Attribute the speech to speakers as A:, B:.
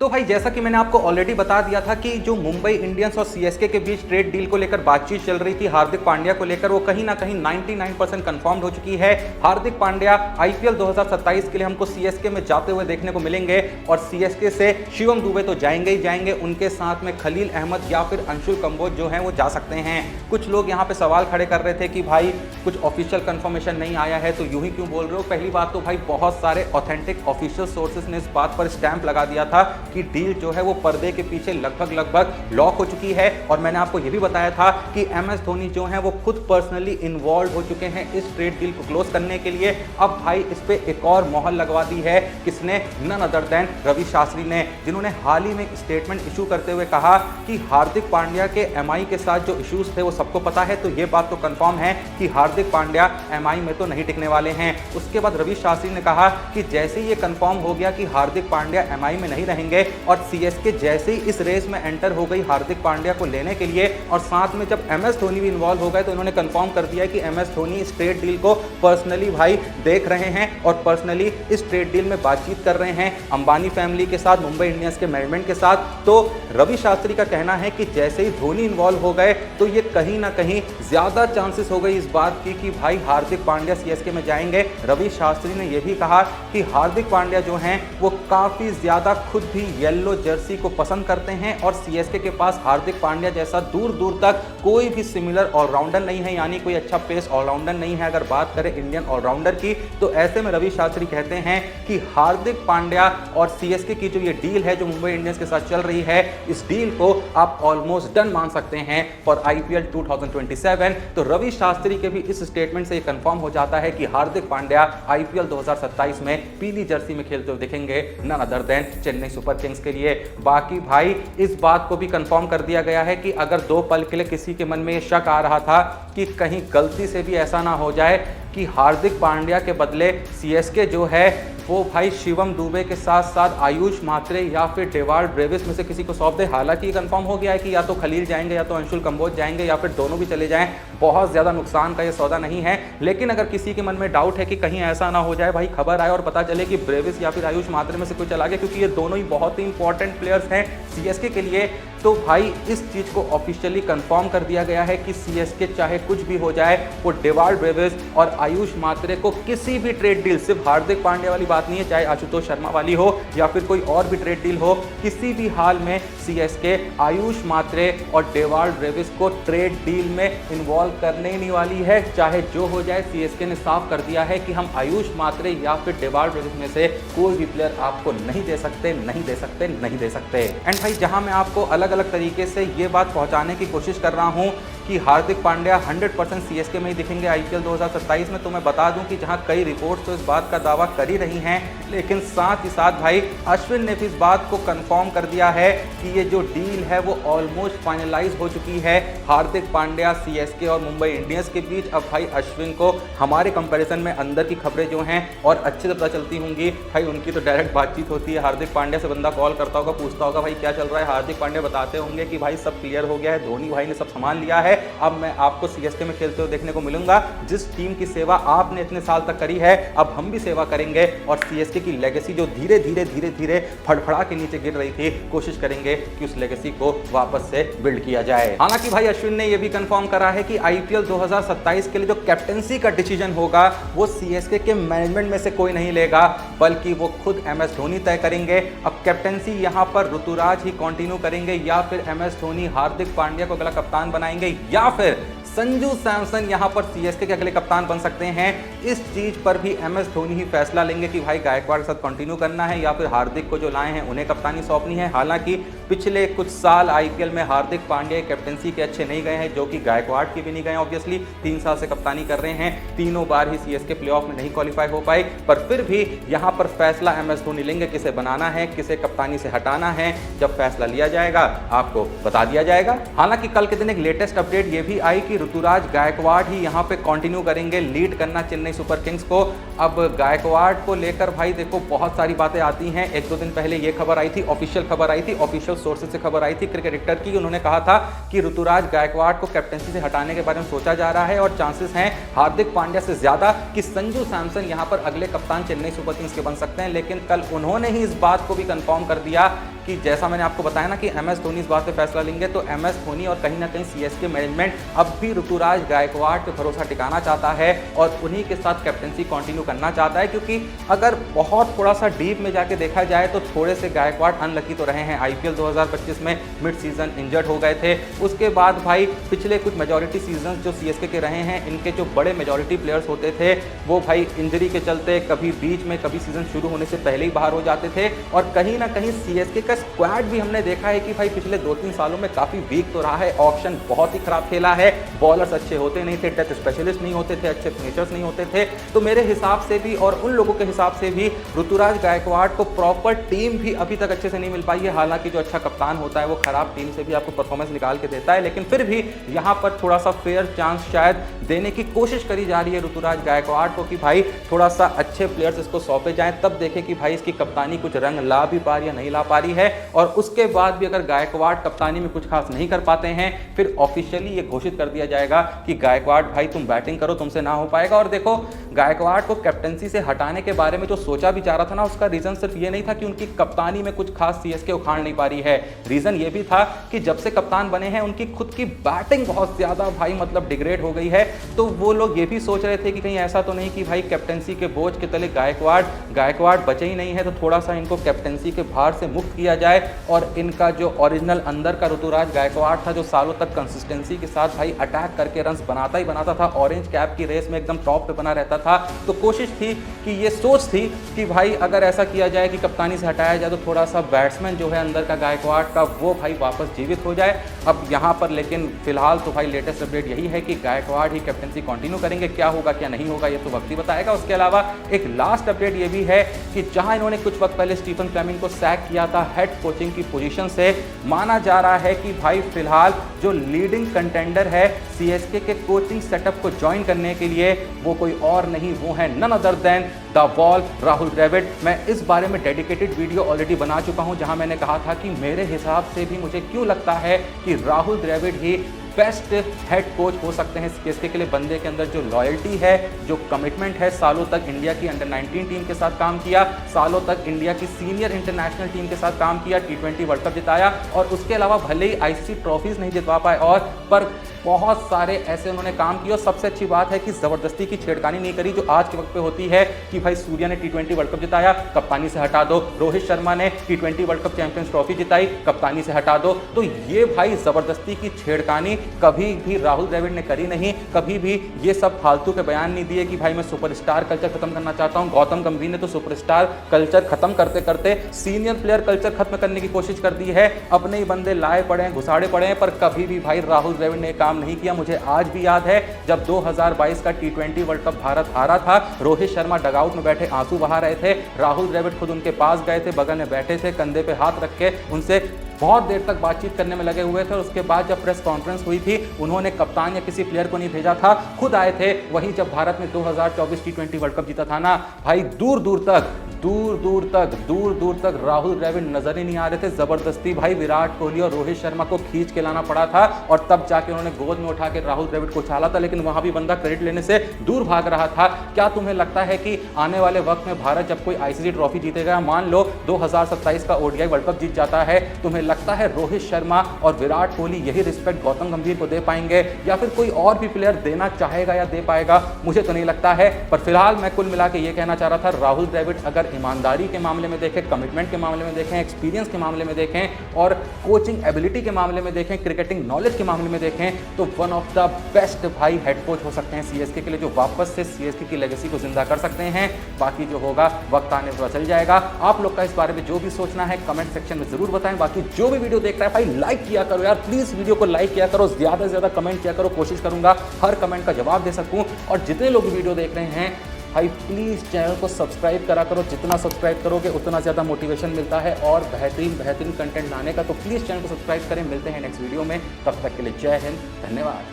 A: तो भाई जैसा कि मैंने आपको ऑलरेडी बता दिया था कि जो मुंबई इंडियंस और सीएसके के बीच ट्रेड डील को लेकर बातचीत चल रही थी हार्दिक पांड्या को लेकर, वो कहीं ना कहीं 99% कंफर्म्ड हो चुकी है। हार्दिक पांड्या आईपीएल 2027 के लिए हमको सीएसके में जाते हुए देखने को मिलेंगे और सीएसके से शिवम दुबे तो जाएंगे ही जाएंगे, उनके साथ में खलील अहमद या फिर अंशुल कंबोज जो है वो जा सकते हैं। कुछ लोग यहाँ पे सवाल खड़े कर रहे थे कि भाई कुछ ऑफिशियल कंफर्मेशन नहीं आया है तो यूं ही क्यों बोल रहे हो। पहली बात तो भाई बहुत सारे ऑथेंटिक ऑफिशियल सोर्सेज ने इस बात पर स्टैंप लगा दिया था कि डील जो है वो पर्दे के पीछे लगभग लॉक हो चुकी है। और मैंने आपको यह भी बताया था कि एमएस धोनी जो है वो खुद पर्सनली इन्वॉल्व हो चुके हैं इस ट्रेड डील को क्लोज करने के लिए। अब भाई इस पे एक और मोहर लगवा दी है, किसने? None other than Ravi Shastri ने, जिन्होंने हाल ही में एक स्टेटमेंट इशू करते हुए कहा कि हार्दिक पांड्या के एमआई के साथ जो इश्यूज थे वो सबको पता है, तो ये बात तो कंफर्म है कि हार्दिक पांड्या एमआई में तो नहीं टिकने वाले हैं। उसके बाद रवि शास्त्री ने कहा कि जैसे ही ये कंफर्म हो गया कि हार्दिक पांड्या एमआई में नहीं रहेंगे और सीएसके जैसे ही इस रेस में एंटर हो गई हार्दिक पांड्या को लेने के लिए, और साथ में जब एमएस धोनी भी इन्वॉल्व हो गए तो इन्होंने कंफर्म कर दिया है कि एमएस धोनी इस ट्रेड डील को पर्सनली भाई देख रहे हैं और पर्सनली इस ट्रेड डील में बातचीत कर रहे हैं अंबानी फैमिली के साथ, मुंबई इंडियंस के मैनेजमेंट के साथ। तो रवि शास्त्री का कहना है कि जैसे ही धोनी इन्वॉल्व हो गए तो ये कहीं ना कहीं ज्यादा चांसेस हो गई इस बात की कि भाई हार्दिक पांड्या सीएसके में जाएंगे। रवि शास्त्री ने यह भी कहा कि हार्दिक पांड्या जो हैं वो काफी ज्यादा खुद भी येलो जर्सी को पसंद करते हैं और सीएसके के पास हार्दिक पांड्या जैसा दूर दूर तक कोई भी सिमिलर ऑलराउंडर नहीं है, यानी कोई अच्छा पेस ऑलराउंडर नहीं है अगर बात करें इंडियन ऑलराउंडर की। तो ऐसे में रवि शास्त्री कहते हैं कि हार्दिक पांड्या और सीएसके की जो ये डील है जो मुंबई इंडियंस के साथ चल रही है, इस डील को आप ऑलमोस्ट डन मान सकते हैं फॉर आईपीएल 2027। तो रवि शास्त्री के भी इस स्टेटमेंट से ये कंफर्म हो जाता है कि हार्दिक पांड्या आईपीएल 2027 में पीली जर्सी में खेलते हुए दिखेंगे, none other than Chennai Super Kings के लिए। बाकी भाई इस बात को भी कंफर्म कर दिया गया है कि अगर दो पल के लिए किसी के मन में ये शक आ रहा था कि कहीं गलती से भी ऐसा ना हो जाए कि हार्दिक पांड्या के बदले सीएसके जो है वो भाई शिवम दुबे के साथ साथ आयुष मात्रे या फिर डेवाल्ड ब्रेविस में से किसी को सौंप दे। हालांकि कंफर्म हो गया है कि या तो खलील जाएंगे या तो अंशुल कंबोज जाएंगे या फिर दोनों भी चले जाएं। बहुत ज़्यादा नुकसान का ये सौदा नहीं है, लेकिन अगर किसी के मन में डाउट है कि कहीं ऐसा ना हो जाए भाई खबर आए और पता चले कि ब्रेविस या फिर आयुष मात्रे में से कोई चला गया, क्योंकि ये दोनों ही बहुत ही इंपॉर्टेंट प्लेयर्स हैं सीएसके के लिए, तो भाई इस चीज़ को ऑफिशियली कंफर्म कर दिया गया है कि सीएसके चाहे कुछ भी हो जाए वो डेवाल्ड ब्रेविस और आयुष मात्रे को किसी भी ट्रेड डील, सिर्फ हार्दिक पांड्या वाली बात नहीं है, चाहे आशुतोष शर्मा वाली हो या फिर कोई और भी ट्रेड डील हो, किसी भी हाल में सीएसके आयुष मात्रे और डेवाल्ड ब्रेविस को ट्रेड डील में इन्वॉल्व करने ही नहीं वाली है। चाहे जो हो जाए, सीएसके ने साफ कर दिया है कि हम आयुष मात्रे या फिर डेवाल्ड ब्रेविस में से कोई भी प्लेयर आपको नहीं दे सकते, नहीं दे सकते, नहीं दे सकते। एंड भाई जहां मैं आपको अलग अलग तरीके से ये बात पहुंचाने की कोशिश कर रहा हूं कि हार्दिक पांड्या 100% सीएसके में ही दिखेंगे आईपीएल 2027 में, तो मैं बता दूं कि जहां कई रिपोर्ट्स तो इस बात का दावा कर ही रही हैं, लेकिन साथ ही साथ भाई अश्विन ने भी इस बात को कंफर्म कर दिया है कि ये जो डील है वो ऑलमोस्ट फाइनलाइज हो चुकी है हार्दिक पांड्या सीएसके और मुंबई इंडियंस के बीच। अब भाई अश्विन को हमारे कंपैरिजन में अंदर की खबरें जो हैं और अच्छे से पता चलती होंगी, भाई उनकी तो डायरेक्ट बातचीत होती है, हार्दिक पांड्या से बंदा कॉल करता होगा, पूछता होगा भाई क्या चल रहा है, हार्दिक पांड्या बताते होंगे कि भाई सब क्लियर हो गया है, धोनी भाई ने सब संभाल लिया है, अब मैं आपको सीएसके में खेलते हुए देखने को मिलूंगा। जिस टीम की सेवा आपने इतने साल तक करी है अब हम भी सेवा करेंगे और सीएसके की लेगेसी जो धीरे धीरे फड़फड़ा के नीचे गिर रही थी, कोशिश करेंगे कि उस लेगेसी को वापस से बिल्ड किया जाए। हालांकि भाई अश्विन ने यह भी कंफर्म करा है कि आईपीएल 2027 के लिए जो कैप्टेंसी का डिसीजन होगा वो सीएसके के मैनेजमेंट में से कोई नहीं लेगा, बल्कि वो खुद एमएस धोनी तय करेंगे। अब कैप्टेंसी यहां पर ऋतुराज ही कंटिन्यू करेंगे या फिर एमएस धोनी हार्दिक पांड्या को अगला कप्तान बनाएंगे या फिर संजू सैमसन यहां पर सीएसके के अगले कप्तान बन सकते हैं। इस चीज पर भी एमएस धोनी ही फैसला लेंगे कि भाई गायकवाड़ के साथ कंटिन्यू करना है या फिर हार्दिक को जो लाए हैं उन्हें कप्तानी सौंपनी है। हालांकि पिछले कुछ साल आईपीएल में हार्दिक पांड्या कैप्टेंसी के अच्छे नहीं गए हैं, जो कि गायकवाड़ की भी नहीं गए, ऑब्वियसली 3 साल से कप्तानी कर रहे हैं, तीनों बार ही सीएसके प्लेऑफ में नहीं क्वालिफाई हो पाए, पर फिर भी यहां पर फैसला एमएस धोनी लेंगे किसे बनाना है, किसे कप्तानी से हटाना है। जब फैसला लिया जाएगा आपको बता दिया जाएगा। हालांकि कल के दिन एक लेटेस्ट अपडेट ये भी आई कि ऋतुराज गायकवाड़ ही यहां पे कंटिन्यू करेंगे लीड करना चेन्नई सुपर किंग्स को। अब गायकवाड़ को लेकर भाई देखो बहुत सारी बातें आती हैं। 1-2 दिन पहले ये खबर आई थी, ऑफिशियल खबर आई थी, ऑफिशियल सोर्सेज से खबर आई थी क्रिकेट एडिटर की, उन्होंने कहा था कि ऋतुराज गायकवाड़ को कैप्टेंसी से हटाने के बारे में सोचा जा रहा है और चांसेस हैं हार्दिक पांड्या से ज्यादा कि संजू सैमसन यहां पर अगले कप्तान चेन्नई सुपर किंग्स के बन सकते हैं। लेकिन कल उन्होंने ही इस बात को भी कंफर्म कर दिया कि जैसा मैंने आपको बताया ना कि MS धोनी इस बात पे फैसला लेंगे, तो MS धोनी और कहीं ना कहीं CSK मैनेजमेंट अब भी ऋतुराज गायकवाड़ पे भरोसा टिकाना चाहता है और उन्हीं के साथ कैप्टनसी कंटिन्यू करना चाहता है, क्योंकि अगर बहुत थोड़ा सा डीप में जाके देखा जाए तो थोड़े से गायकवाड़ अनलकी तो रहे हैं। IPL 2025 में मिड सीजन इंजर्ड हो गए थे। उसके बाद भाई पिछले कुछ मेजॉरिटी सीजन जो CSK के रहे हैं, इनके जो बड़े मेजॉरिटी प्लेयर्स होते थे वो भाई इंजरी के चलते कभी बीच में, कभी सीजन शुरू होने से पहले ही बाहर हो जाते थे। और कहीं ना कहीं CSK का स्क्वाड भी हमने देखा है कि भाई पिछले 2-3 सालों में काफी वीक तो रहा है। ऑक्शन बहुत ही खराब खेला है, बॉलर्स अच्छे होते नहीं थे, डेथ स्पेशलिस्ट नहीं होते थे, अच्छे फिनिशर्स नहीं होते थे। तो मेरे हिसाब से भी और उन लोगों के हिसाब से भी ऋतुराज गायकवाड़ को प्रॉपर टीम भी अभी तक अच्छे से नहीं मिल पाई है। हालांकि जो अच्छा कप्तान होता है वो खराब टीम से भी आपको परफॉर्मेंस निकाल के देता है, लेकिन फिर भी यहां पर थोड़ा सा फेयर चांस शायद देने की कोशिश करी जा रही है ऋतुराज गायकवाड़ को कि भाई थोड़ा सा अच्छे प्लेयर्स इसको सौंपे जाएं, तब देखें कि भाई इसकी कप्तानी कुछ रंग ला भी पा रही है, नहीं ला पा रही है। और उसके बाद भी अगर गायकवाड़ कप्तानी में कुछ खास नहीं कर पाते हैं, फिर ऑफिशियली ये घोषित कर दिया जाएगा कि गायकवाड़ भाई तुम बैटिंग करो, तुमसे ना हो पाएगा। और देखो, गायकवाड़ को कैप्टनसी से हटाने के बारे में जो सोचा भी जा रहा था ना, उसका रीजन सिर्फ ये नहीं था कि उनकी कप्तानी में कुछ खास CSK उखाड़ नहीं पा रही है। रीजन ये भी था कि जब से कप्तान बने हैं उनकी खुद की बैटिंग बहुत ज्यादा भाई मतलब डिग्रेड हो गई है। तो वो लोग ये भी सोच रहे थे कि कहीं ऐसा तो नहीं कि भाई कैप्टनसी के बोझ के तले गायकवाड़ बचे ही नहीं है, तो थोड़ा सा इनको कैप्टनसी के भार से मुक्त किया जाए और इनका जो ओरिजिनल अंदर का ऋतुराज गायकवाड़ था, जो सालों तक कंसिस्टेंसी के साथ भाई अटैक करके रन्स बनाता ही बनाता था, ऑरेंज कैप की रेस में एकदम टॉप पे बना रहता था। तो कोशिश थी कि ये सोच थी कि भाई अगर ऐसा किया जाए कि कप्तानी से हटाया जाए तो थोड़ा सा बैट्समैन जो है अंदर का गायकवाड़ का वो भाई वापस जीवित हो जाए। अब यहाँ पर लेकिन फिलहाल तो भाई लेटेस्ट अपडेट यही है कि गायकवाड़ ही कैप्टनसी कंटिन्यू करेंगे। क्या होगा क्या नहीं होगा ये तो वक्त ही बताएगा। उसके अलावा एक लास्ट अपडेट ये भी है कि जहां इन्होंने कुछ वक्त पहले स्टीफन फ्लेमिंग को सैक किया था हेड कोचिंग की पोजीशन से, माना जा रहा है कि भाई फिलहाल जो लीडिंग कंटेंडर है CSK के कोचिंग सेटअप को ज्वाइन करने के लिए वो कोई और नहीं, वो है none other than the Wall Rahul Dravid. मैं इस बारे में डेडिकेटेड वीडियो ऑलरेडी बना चुका हूं, जहां मैंने कहा था कि मेरे हिसाब से भी मुझे क्यों लगता है कि राहुल द्रविड़ ही बेस्ट हेड कोच हो सकते हैं CSK के लिए। बंदे के अंदर जो लॉयल्टी है, जो कमिटमेंट है, सालों तक इंडिया की अंडर 19 टीम के साथ काम किया, सालों तक इंडिया की सीनियर इंटरनेशनल टीम के साथ काम किया, T20 वर्ल्ड कप जिताया और उसके अलावा भले ही ICC ट्रॉफीज नहीं जितवा पाए और पर बहुत सारे ऐसे उन्होंने काम किया। और सबसे अच्छी बात है कि जबरदस्ती की छेड़खानी नहीं करी जो आज के वक्त पे होती है कि भाई सूर्या ने T20 वर्ल्ड कप जिताया, कप्तानी से हटा दो, रोहित शर्मा ने T20 world cup champions trophy जिताई, कप्तानी से हटा दो। तो ये भाई जबरदस्ती की छेड़खानी कभी भी राहुल द्रविड़ ने करी नहीं। कभी भी ये सब फालतू के बयान नहीं दिए कि भाई मैं सुपरस्टार कल्चर खत्म करना चाहता हूं। गौतम गंभीर ने तो सुपरस्टार कल्चर खत्म करते करते सीनियर प्लेयर कल्चर खत्म करने की कोशिश कर दी है। अपने ही बंदे लाए पड़े हैं, घुसाड़े पड़े हैं, पर कभी भी भाई राहुल द्रविड़ ने काम नहीं किया। मुझे आज भी याद है जब 2022 का T20 वर्ल्ड कप भारत हारा था, रोहित शर्मा डगआउट में बैठे आंसू बहा रहे थे, राहुल द्रविड़ खुद उनके पास गए थे, बगल में बैठे थे, कंधे पे हाथ रख के उनसे बहुत देर तक बातचीत करने में लगे हुए थे। और उसके बाद जब प्रेस कॉन्फ्रेंस हुई थी, उन्होंने कप्तान या किसी प्लेयर को नहीं भेजा था, खुद आए थे। वहीं जब भारत में 2024 T20 वर्ल्ड कप जीता था ना भाई, दूर दूर तक राहुल द्रविड़ नजर ही नहीं आ रहे थे। जबरदस्ती भाई विराट कोहली और रोहित शर्मा को खींच के लाना पड़ा था और तब जाके उन्होंने गोद में उठा के राहुल द्रविड़ को उछाला था, लेकिन वहां भी बंदा क्रेडिट लेने से दूर भाग रहा था। क्या तुम्हें लगता है कि आने वाले वक्त में भारत जब कोई ICC ट्रॉफी जीतेगा, मान लो 2027 का ODI वर्ल्ड कप जीत जाता है, तुम्हें लगता है रोहित शर्मा और विराट कोहली यही रिस्पेक्ट गौतम गंभीर को दे पाएंगे या फिर कोई और भी प्लेयर देना चाहेगा या दे पाएगा? मुझे तो नहीं लगता है। पर फिलहाल मैं कुल मिला के ये कहना चाह रहा था, राहुल द्रविड़ अगर ईमानदारी के मामले में देखें, कमिटमेंट के मामले में देखें, एक्सपीरियंस के मामले में देखें और कोचिंग एबिलिटी के मामले में देखें, क्रिकेटिंग नॉलेज के मामले में देखें, तो वन ऑफ द बेस्ट भाई हेड कोच हो सकते हैं CSK के लिए, जो वापस से CSK की लेगेसी को जिंदा कर सकते हैं। बाकी जो होगा वक्त आने पर चल जाएगा। आप लोग का इस बारे में जो भी सोचना है कमेंट सेक्शन में जरूर बताएं। बाकी जो भी वीडियो देख रहा है भाई लाइक किया करो यार, प्लीज वीडियो को लाइक किया करो, ज्यादा से ज्यादा कमेंट किया करो। कोशिश करूंगा हर कमेंट का जवाब दे सकूं। और जितने लोग वीडियो देख रहे हैं भाई प्लीज़ चैनल को सब्सक्राइब करा करो। जितना सब्सक्राइब करोगे उतना ज़्यादा मोटिवेशन मिलता है और बेहतरीन कंटेंट लाने का। तो प्लीज़ चैनल को सब्सक्राइब करें। मिलते हैं नेक्स्ट वीडियो में, तब तक के लिए जय हिंद, धन्यवाद।